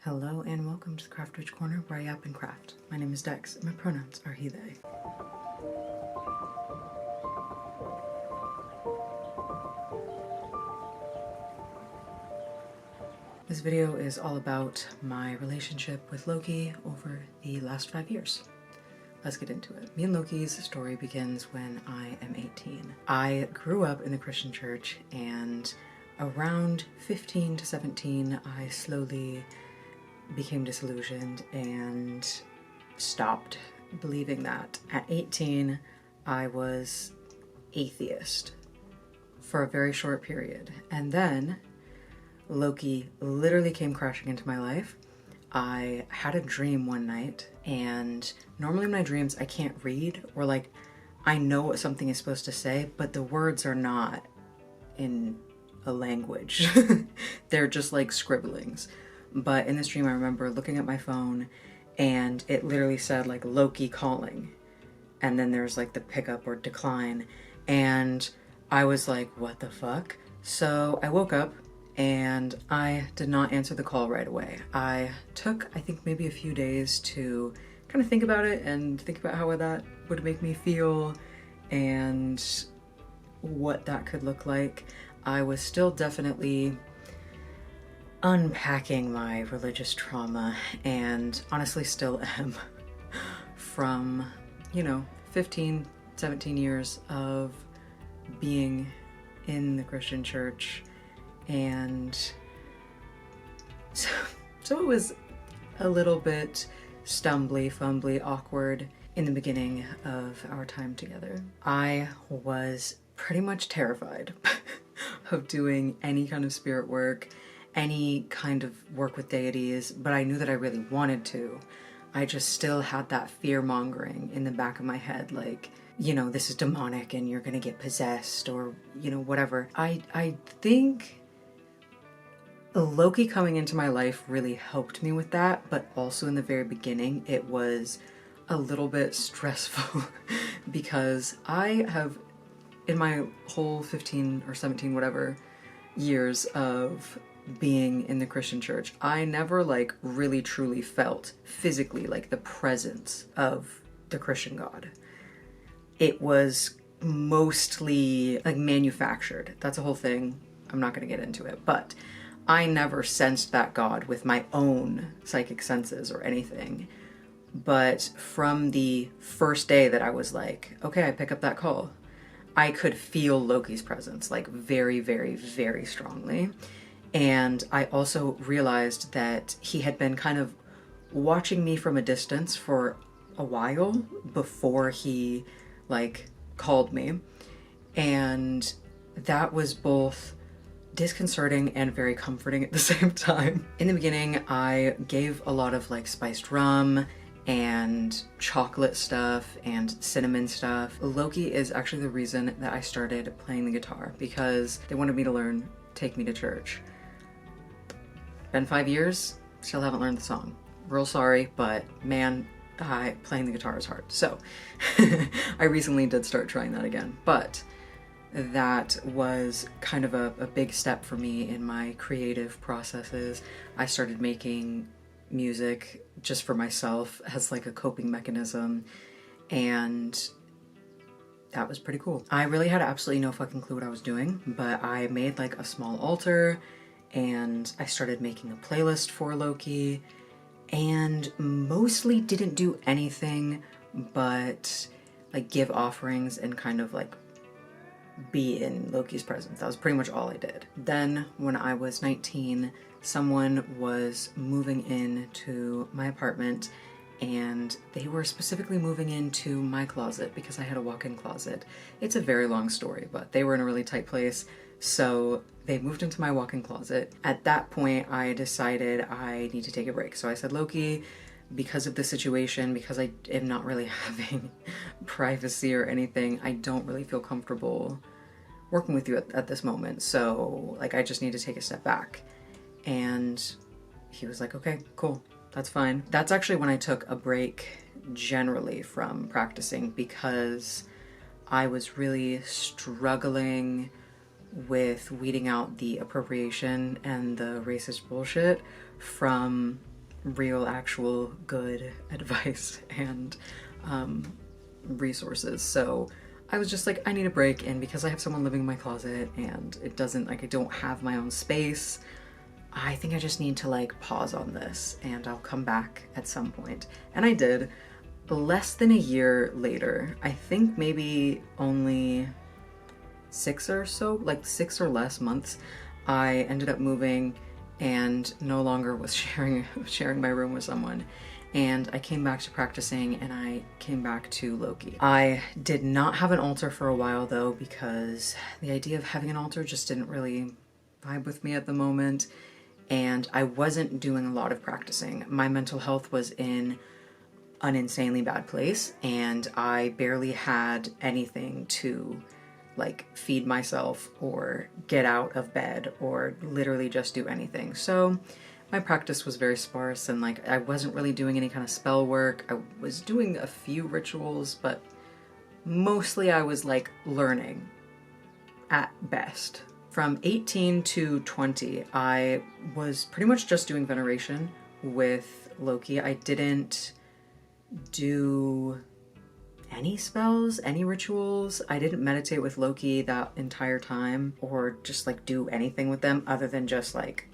Hello and welcome to the Craft Rich Corner where I yap and craft. My name is Dex and my pronouns are he, they. This video is all about my relationship with Loki over the last 5 years. Let's get into it. Me and Loki's story begins when I am 18. I grew up in the Christian church, and around 15 to 17 I slowly became disillusioned and stopped believing that. At 18, I was atheist for a very short period. And then Loki literally came crashing into my life. I had a dream one night, and normally in my dreams I can't read, or like I know what something is supposed to say, but the words are not in a language. They're just like scribblings. But in this dream, I remember looking at my phone and it literally said like Loki calling. And then there's like the pickup or decline. And I was like, what the fuck? So I woke up and I did not answer the call right away. I took, I think, maybe a few days to kind of think about it and think about how that would make me feel and what that could look like. I was still definitely unpacking my religious trauma, and honestly still am, from, 15, 17 years of being in the Christian church. And so it was a little bit stumbly, fumbly, awkward in the beginning of our time together. I was pretty much terrified of doing any kind of spirit work, any kind of work with deities, but I knew that I really wanted to. I just still had that fear-mongering in the back of my head, like, this is demonic and you're gonna get possessed, or, whatever. I think Loki coming into my life really helped me with that, but also in the very beginning, it was a little bit stressful because I have, in my whole 15 or 17, whatever, years of being in the Christian church, I never really truly felt physically like the presence of the Christian God. It was mostly like manufactured. That's a whole thing. I'm not going to get into it, but I never sensed that God with my own psychic senses or anything. But from the first day that I was like, okay, I pick up that call, I could feel Loki's presence like very, very, very strongly. And I also realized that he had been kind of watching me from a distance for a while before he called me. And that was both disconcerting and very comforting at the same time. In the beginning, I gave a lot of spiced rum and chocolate stuff and cinnamon stuff. Loki is actually the reason that I started playing the guitar, because they wanted me to learn Take Me to Church. Been 5 years, still haven't learned the song. Real sorry, but man, playing the guitar is hard. So I recently did start trying that again, but that was kind of a big step for me in my creative processes. I started making music just for myself as a coping mechanism, and that was pretty cool. I really had absolutely no fucking clue what I was doing, but I made a small altar, and I started making a playlist for Loki, and mostly didn't do anything but give offerings and kind of be in Loki's presence. That was pretty much all I did. Then when I was 19, someone was moving into my apartment, and they were specifically moving into my closet because I had a walk-in closet. It's a very long story, but they were in a really tight place, so they moved into my walk-in closet. At that point, I decided I need to take a break. So I said, Loki, because of the situation, because I am not really having privacy or anything, I don't really feel comfortable working with you at this moment. So I just need to take a step back. And he was like, okay, cool, that's fine. That's actually when I took a break generally from practicing, because I was really struggling with weeding out the appropriation and the racist bullshit from real, actual good advice and resources. So I was just like, I need a break, and because I have someone living in my closet and it doesn't, like, I don't have my own space, I think I just need to like pause on this and I'll come back at some point. And I did. Less than a year later, I think maybe only 6 or less months, I ended up moving and no longer was sharing my room with someone. And I came back to practicing, and I came back to Loki. I did not have an altar for a while though, because the idea of having an altar just didn't really vibe with me at the moment. And I wasn't doing a lot of practicing. My mental health was in an insanely bad place, and I barely had anything to like feed myself or get out of bed or literally just do anything. So my practice was very sparse, and like I wasn't really doing any kind of spell work. I was doing a few rituals, but mostly I was like learning at best. From 18 to 20, I was pretty much just doing veneration with Loki. I didn't do any spells, any rituals. I didn't meditate with Loki that entire time or just like do anything with them other than just like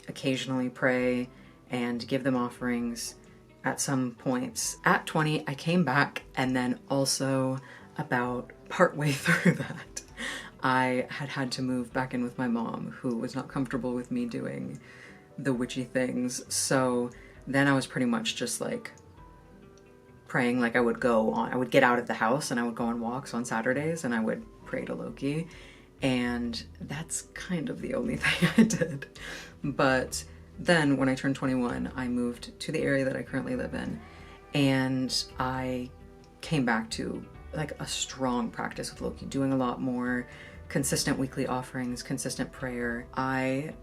occasionally pray and give them offerings at some points. At 20, I came back, and then also about partway through that, I had to move back in with my mom, who was not comfortable with me doing the witchy things. So then I was pretty much just like praying. Like I would get out of the house and I would go on walks on Saturdays and I would pray to Loki. And that's kind of the only thing I did. But then when I turned 21, I moved to the area that I currently live in, and I came back to like a strong practice with Loki, doing a lot more consistent weekly offerings, consistent prayer. I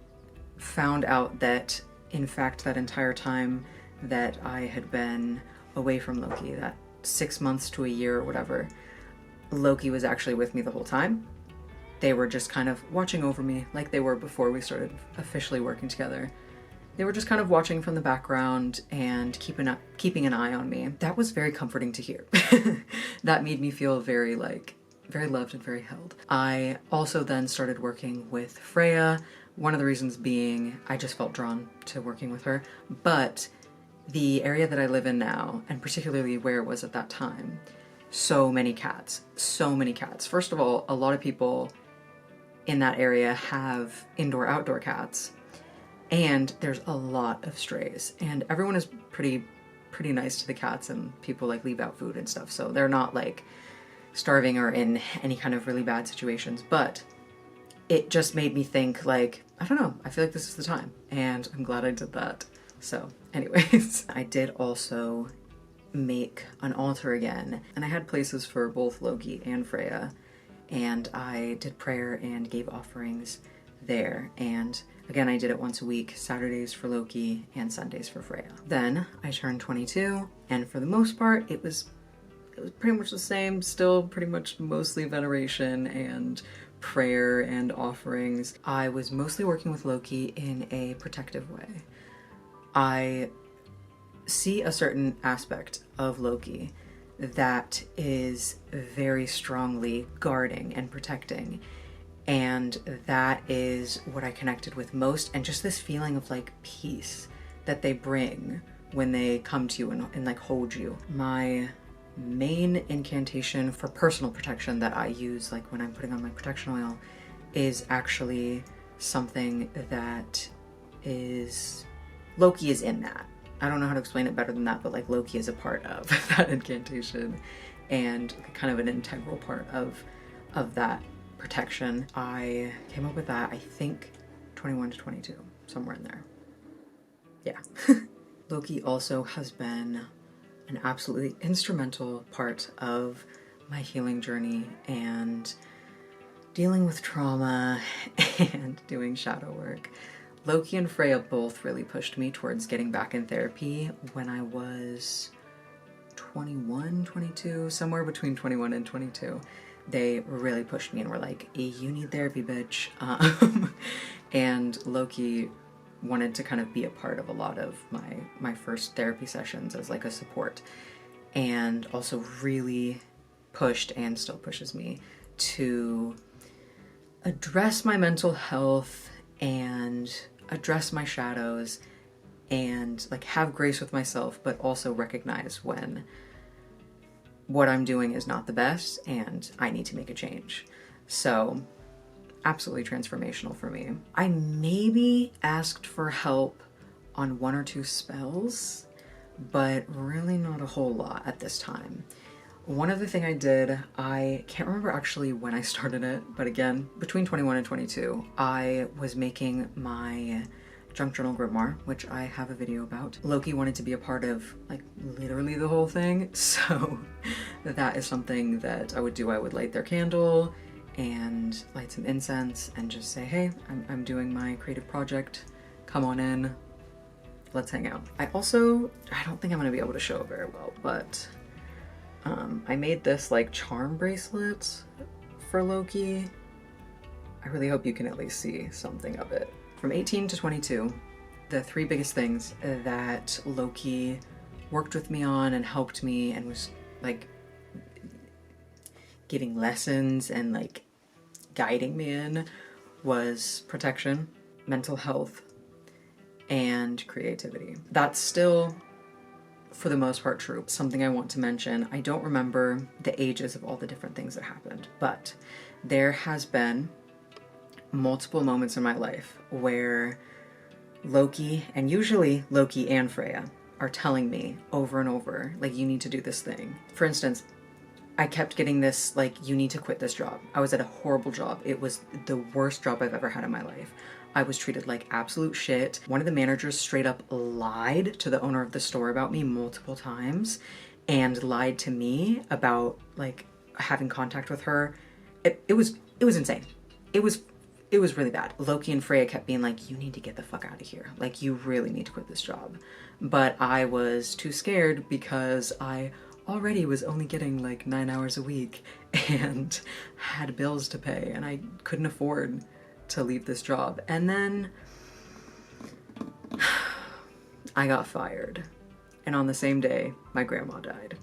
found out that, in fact, that entire time that I had been away from Loki, that 6 months to a year or whatever, Loki was actually with me the whole time. They were just kind of watching over me like they were before we started officially working together. They were just kind of watching from the background and keeping an eye on me. That was very comforting to hear. That made me feel very loved and very held. I also then started working with Freya. One of the reasons being I just felt drawn to working with her. But the area that I live in now, and particularly where it was at that time, so many cats. First of all, a lot of people in that area have indoor-outdoor cats. And there's a lot of strays, and everyone is pretty nice to the cats, and people like leave out food and stuff, so they're not like starving or in any kind of really bad situations. But it just made me think, like, I don't know, I feel like this is the time, and I'm glad I did that. So anyways, I did also make an altar again, and I had places for both Loki and Freya, and I did prayer and gave offerings there. And again, I did it once a week, Saturdays for Loki and Sundays for Freya. Then I turned 22, and for the most part, it was pretty much the same, still pretty much mostly veneration and prayer and offerings. I was mostly working with Loki in a protective way. I see a certain aspect of Loki that is very strongly guarding and protecting. And that is what I connected with most, and just this feeling of like peace that they bring when they come to you and like hold you. My main incantation for personal protection that I use, like when I'm putting on my protection oil, is actually something that is, Loki is in that. I don't know how to explain it better than that, but like Loki is a part of that incantation and kind of an integral part of that protection. I came up with that, I think 21 to 22, somewhere in there. Yeah. Loki also has been an absolutely instrumental part of my healing journey and dealing with trauma and doing shadow work. Loki and Freya both really pushed me towards getting back in therapy when I was 21, 22, somewhere between 21 and 22. They really pushed me and were like, you need therapy, bitch. And Loki wanted to kind of be a part of a lot of my first therapy sessions as like a support, and also really pushed and still pushes me to address my mental health and address my shadows and like have grace with myself, but also recognize when what I'm doing is not the best and I need to make a change. So absolutely transformational for me. I maybe asked for help on 1 or 2 spells, but really not a whole lot at this time. One other thing I did, I can't remember actually when I started it, but again, between 21 and 22, I was making my junk journal grimoire, which I have a video about. Loki wanted to be a part of like literally the whole thing, so that is something that I would do. I would light their candle and light some incense and just say, hey, I'm doing my creative project, come on in, let's hang out. I don't think I'm gonna be able to show it very well, but I made this like charm bracelet for Loki. I really hope you can at least see something of it. From 18 to 22, the 3 biggest things that Loki worked with me on and helped me and was like giving lessons and like guiding me in was protection, mental health, and creativity. That's still, for the most part, true. Something I want to mention, I don't remember the ages of all the different things that happened, but there has been multiple moments in my life where Loki, and usually Loki and Freya, are telling me over and over, like, you need to do this thing. For instance, I kept getting this, like, you need to quit this job. I was at a horrible job. It was the worst job I've ever had in my life. I was treated like absolute shit. One of the managers straight up lied to the owner of the store about me multiple times and lied to me about like having contact with her. It was insane. It was really bad. Loki and Freya kept being like, you need to get the fuck out of here. Like, you really need to quit this job. But I was too scared because I already was only getting like 9 hours a week and had bills to pay and I couldn't afford to leave this job. And then I got fired. And on the same day, my grandma died.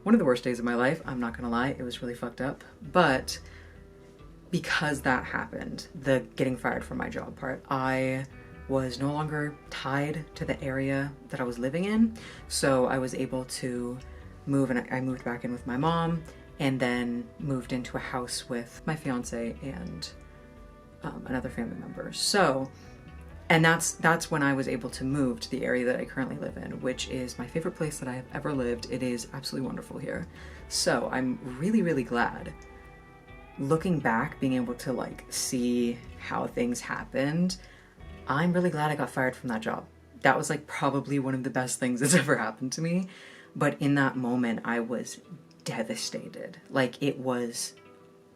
One of the worst days of my life, I'm not gonna lie, it was really fucked up. But because that happened, the getting fired from my job part, I was no longer tied to the area that I was living in. So I was able to move, and I moved back in with my mom and then moved into a house with my fiance and another family member. So, and that's when I was able to move to the area that I currently live in, which is my favorite place that I have ever lived. It is absolutely wonderful here. So I'm really, really glad. Looking back, being able to like see how things happened, I'm really glad I got fired from that job. That was like probably one of the best things that's ever happened to me. But in that moment, I was devastated. Like, it was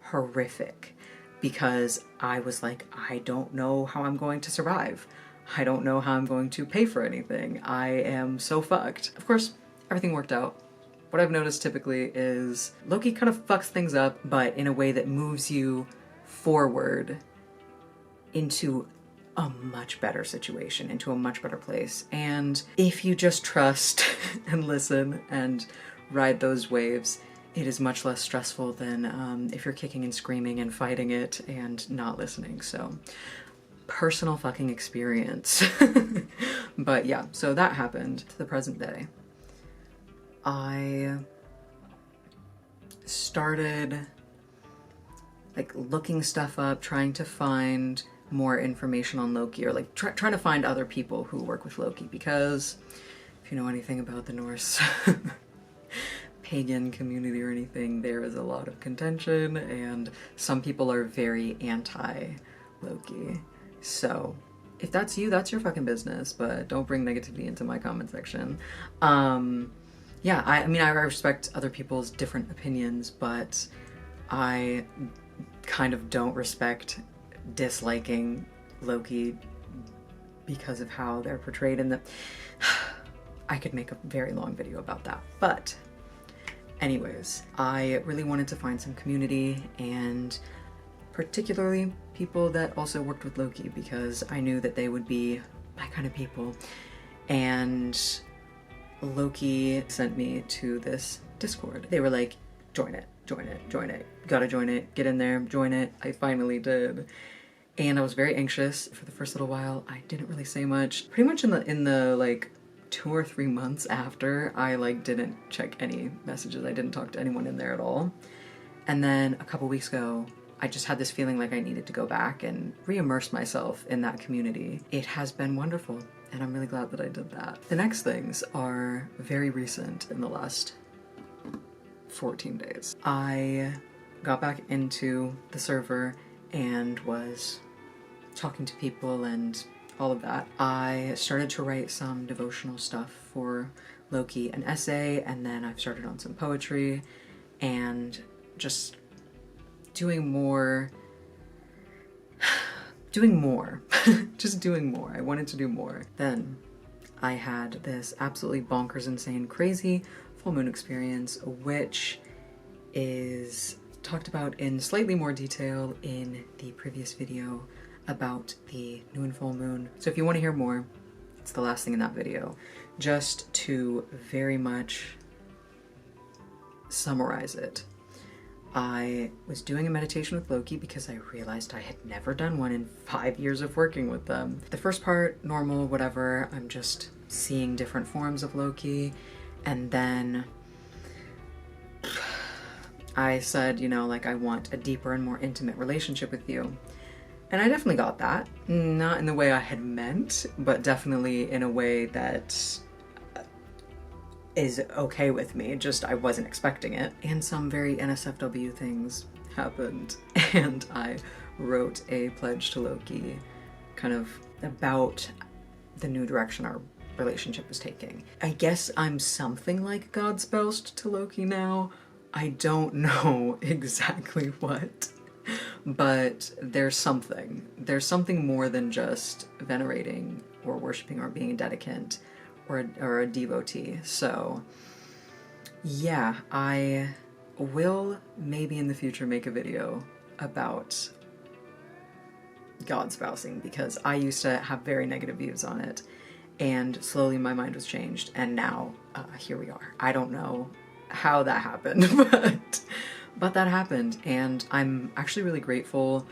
horrific because I was like, I don't know how I'm going to survive. I don't know how I'm going to pay for anything. I am so fucked. Of course, everything worked out. What I've noticed typically is Loki kind of fucks things up, but in a way that moves you forward into a much better situation, into a much better place. And if you just trust and listen and ride those waves, it is much less stressful than if you're kicking and screaming and fighting it and not listening. So, personal fucking experience. But yeah, so that happened to the present day. I started like looking stuff up, trying to find more information on Loki, or like trying to find other people who work with Loki, because if you know anything about the Norse pagan community or anything, there is a lot of contention and some people are very anti-Loki. So if that's you, that's your fucking business, but don't bring negativity into my comment section. Yeah, I mean, I respect other people's different opinions, but I kind of don't respect disliking Loki because of how they're portrayed in the... I could make a very long video about that, but anyways, I really wanted to find some community, and particularly people that also worked with Loki because I knew that they would be my kind of people. And Loki sent me to this Discord. They were like, join it, join it, join it. Gotta join it, get in there, join it. I finally did. And I was very anxious for the first little while. I didn't really say much. Pretty much in the like 2 or 3 months after, I like didn't check any messages. I didn't talk to anyone in there at all. And then a couple weeks ago, I just had this feeling like I needed to go back and re-immerse myself in that community. It has been wonderful, and I'm really glad that I did that. The next things are very recent in the last 14 days. I got back into the server and was talking to people and all of that. I started to write some devotional stuff for Loki, an essay, and then I've started on some poetry and just doing more, just doing more. I wanted to do more. Then I had this absolutely bonkers, insane, crazy full moon experience, which is talked about in slightly more detail in the previous video about the new and full moon. So if you want to hear more, it's the last thing in that video. Just to very much summarize it. I was doing a meditation with Loki because I realized I had never done one in 5 years of working with them. The first part, normal, whatever, I'm just seeing different forms of Loki. And then I said, you know, like, I want a deeper and more intimate relationship with you. And I definitely got that. Not in the way I had meant, but definitely in a way that is okay with me, just I wasn't expecting it. And some very NSFW things happened, and I wrote a pledge to Loki kind of about the new direction our relationship was taking. I guess I'm something like God-spoused to Loki now. I don't know exactly what, but there's something. There's something more than just venerating or worshiping or being a dedicant or a devotee. So yeah, I will maybe in the future make a video about God spousing, because I used to have very negative views on it, and slowly my mind was changed, and now here we are. I don't know how that happened, but that happened, and I'm actually really grateful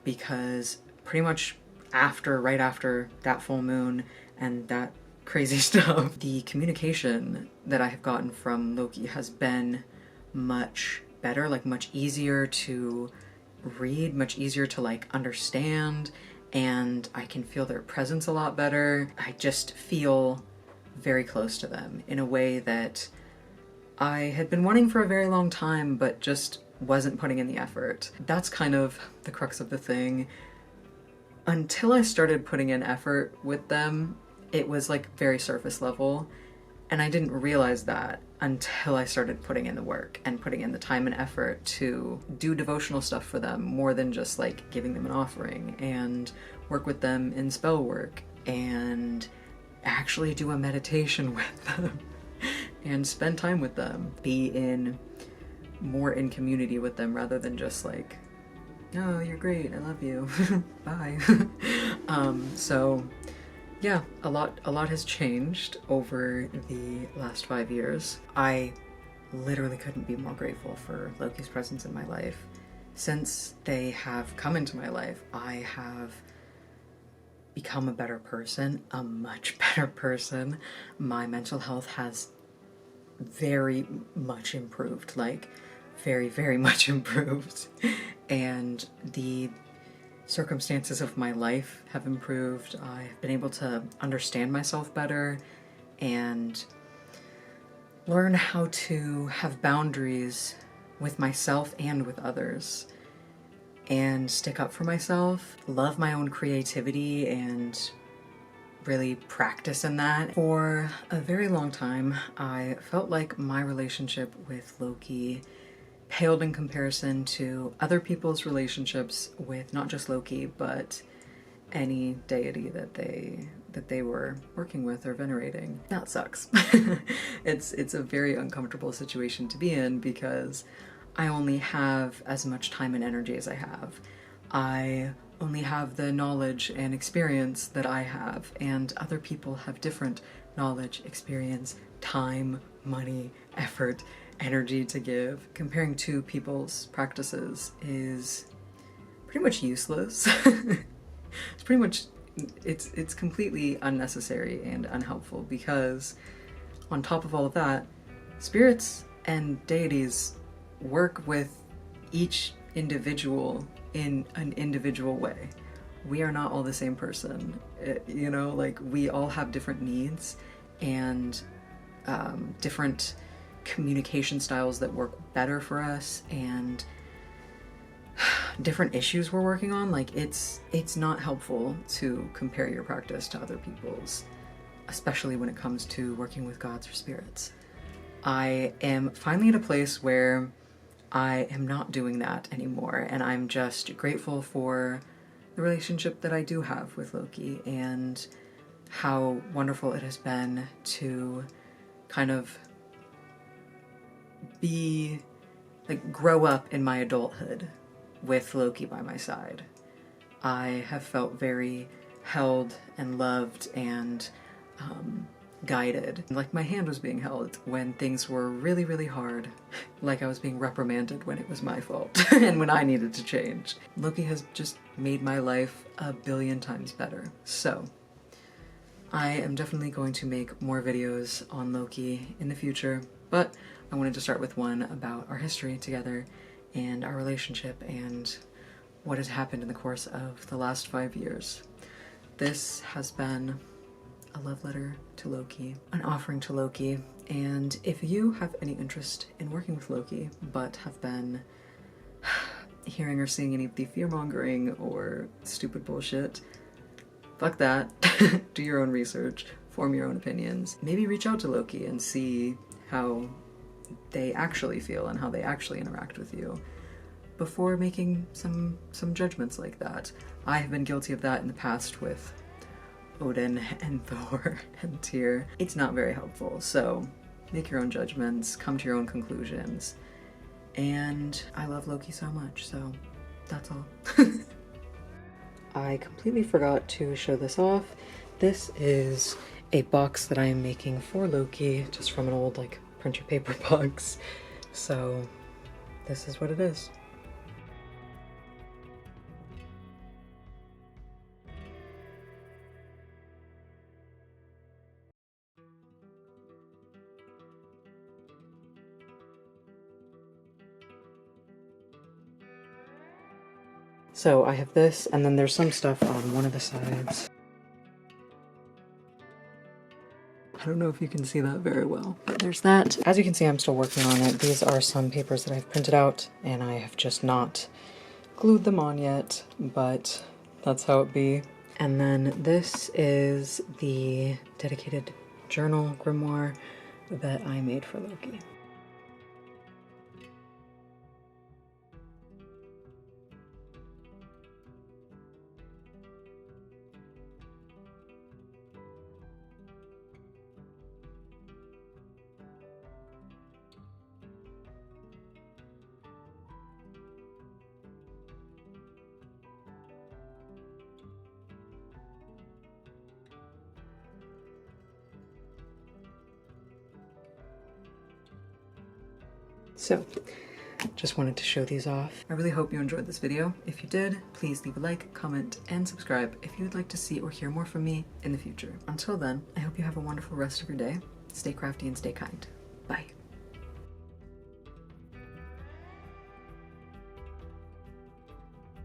because pretty much right after that full moon and that crazy stuff, the communication that I have gotten from Loki has been much better, like much easier to read, much easier to like understand, and I can feel their presence a lot better. I just feel very close to them in a way that I had been wanting for a very long time, but just wasn't putting in the effort. That's kind of the crux of the thing. Until I started putting in effort with them, it was like very surface level, and I didn't realize that until I started putting in the work and putting in the time and effort to do devotional stuff for them, more than just like giving them an offering, and work with them in spell work, and actually do a meditation with them and spend time with them, be more in community with them rather than just like, oh, you're great, I love you, bye. So yeah, a lot has changed over the last 5 years. I literally couldn't be more grateful for Loki's presence in my life. Since they have come into my life, I have become a better person, a much better person. My mental health has very much improved, like very, very much improved. And the circumstances of my life have improved. I've been able to understand myself better and learn how to have boundaries with myself and with others, and stick up for myself, love my own creativity, and really practice in that. For a very long time, I felt like my relationship with Loki paled in comparison to other people's relationships with not just Loki, but any deity that they were working with or venerating. That sucks. It's a very uncomfortable situation to be in, because I only have as much time and energy as I have. I only have the knowledge and experience that I have, and other people have different knowledge, experience, time, money, effort, energy to give. Comparing two people's practices is pretty much useless. It's pretty much, it's completely unnecessary and unhelpful, because on top of all of that, spirits and deities work with each individual in an individual way. We are not all the same person. You know, like, we all have different needs and different communication styles that work better for us, and different issues we're working on. Like, it's not helpful to compare your practice to other people's, especially when it comes to working with gods or spirits. I am finally at a place where I am not doing that anymore, and I'm just grateful for the relationship that I do have with Loki, and how wonderful it has been to kind of be, like, grow up in my adulthood with Loki by my side. I have felt very held and loved and guided. Like, my hand was being held when things were really, really hard. Like I was being reprimanded when it was my fault and when I needed to change. Loki has just made my life a billion times better. So I am definitely going to make more videos on Loki in the future, but I wanted to start with one about our history together and our relationship and what has happened in the course of the last 5 years. This has been a love letter to Loki, an offering to Loki, and if you have any interest in working with Loki but have been hearing or seeing any of the fear-mongering or stupid bullshit, fuck that. Do your own research, form your own opinions. Maybe reach out to Loki and see how they actually feel and how they actually interact with you before making some judgments like that. I have been guilty of that in the past with Odin and Thor and Tyr. It's not very helpful, so make your own judgments, come to your own conclusions, and I love Loki so much, so that's all. I completely forgot to show this off. This is a box that I am making for Loki, just from an old, like, printer paper box. So this is what it is. So I have this, and then there's some stuff on one of the sides. I don't know if you can see that very well, but there's that. As you can see, I'm still working on it. These are some papers that I've printed out, and I have just not glued them on yet, but that's how it be. And then this is the dedicated journal grimoire that I made for Loki. So, just wanted to show these off. I really hope you enjoyed this video. If you did, please leave a like, comment, and subscribe if you would like to see or hear more from me in the future. Until then, I hope you have a wonderful rest of your day. Stay crafty and stay kind. Bye.